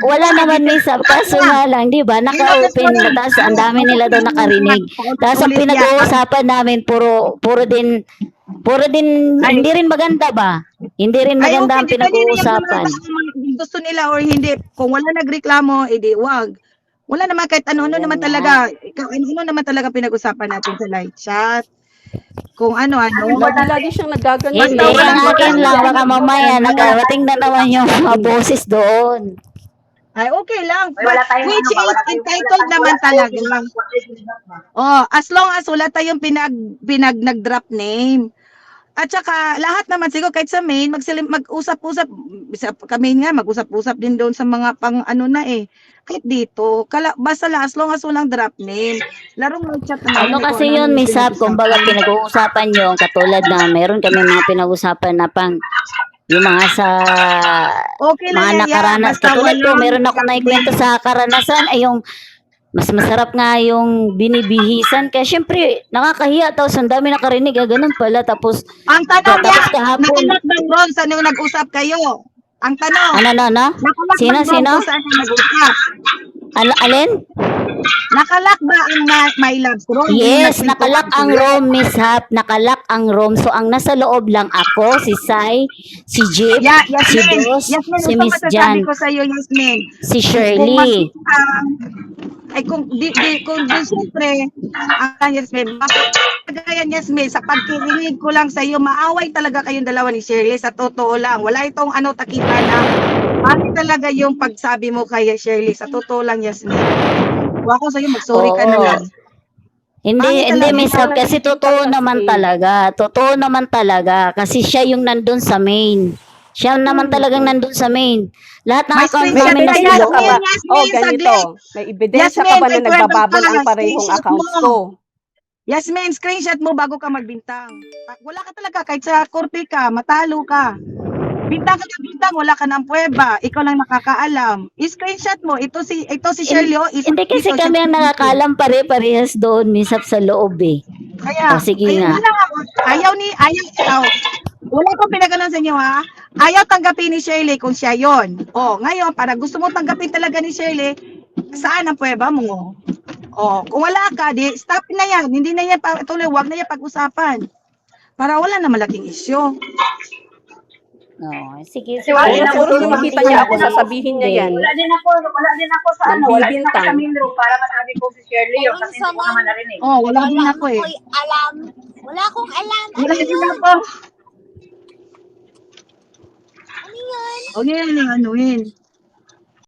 Wala naman minsan, kaso nga lang, di ba, naka-open, tapos ang dami nila daw nakarinig. Tapos ang pinag-uusapan namin, puro din, hindi rin maganda ba? Hindi rin maganda ang pinag-uusapan. Gusto nila or hindi, kung wala nagreklamo, edi wag. Wala naman kahit ano-ano naman talaga, ano naman talaga pinag-usapan natin sa live chat. Kung ano-ano. Lagi siyang nagaganon. Hindi, ang akin lang, baka mamaya, nakarating na naman yung mga boses doon. Ay, okay lang. Which is entitled naman talaga. Oh, as long as wala tayong nag-drop name. At saka lahat naman siguro kahit sa main mag-usap-usap kami nga mag-usap-usap din doon sa mga pang ano na kahit dito basta as long as walang drop name larong mag-chat naman Ano kasi yun, Miss Hap, kumbaga pinag-uusapan yung katulad na meron kami mga pinag-uusapan na pang yung mga sa mga nakaranas. Katulad ko, meron ako naikwento sa karanasan ay yung mas masarap nga yung binibihisan kaya syempre nakakahiya tapos ang dami nakarinig ganun pala tapos ang tanong niya nakalak bang ron sa nung nag-usap kayo ang tanong ano sino saan nag-usap alin nakalak ba ang my love room? Yes, nakalak ang room, Miss Hap. Nakalak ang room. So, ang nasa loob lang ako, si Sai, si Jeep, si Dos, si Miss Jan, ko sa iyo, Yasmin. Si Shirley. Kung siyempre, Yasmin, kagaya Yasmin, sa pagkirinig ko lang sa iyo, maaway talaga kayong dalawa ni Shirley, sa totoo lang. Wala itong takita na, bakit talaga yung pagsabi mo kay Shirley, sa totoo lang, Yasmin. Ako sa'yo, mag-sorry ka na lang. Hindi, Miss Hap, kasi totoo naman talaga. Totoo naman talaga. Kasi siya yung nandun sa main. Siya naman talagang nandun sa main. Lahat ng account namin nasa loob. Ganito. May ebidensya ka ba na nagbababol ang parehong accounts ko? Yasmin, screenshot mo bago ka magbintang. Wala ka talaga, kahit sa korte ka, matalo ka. Bintang ka na bintang, wala ka ng pruweba. Ikaw lang nakakaalam. I-screenshot mo. Ito si Shirley. Hindi kasi kami ang nakakaalam pare-parehas doon, Miss Hap, sa loob Kaya, sige nga. Ayaw. Wala ko pinagalan sa inyo ha. Ayaw tanggapin ni Shirley kung siya yon. Ngayon, para gusto mo tanggapin talaga ni Shirley, saan ang pruweba mo? Kung wala ka, di stop na yan. Hindi na yan tuloy, wag na yan pag-usapan. Para wala na malaking issue. Sige. Siguro makita niya ako, sasabihin niya yan. Wala din ako sa wala din ako sa main room para masabi ko si Shirley yung kasi hindi ko naman narinig. Wala din ako Wala akong alam. Wala din ako. Ano yun? Yan yung anuhin.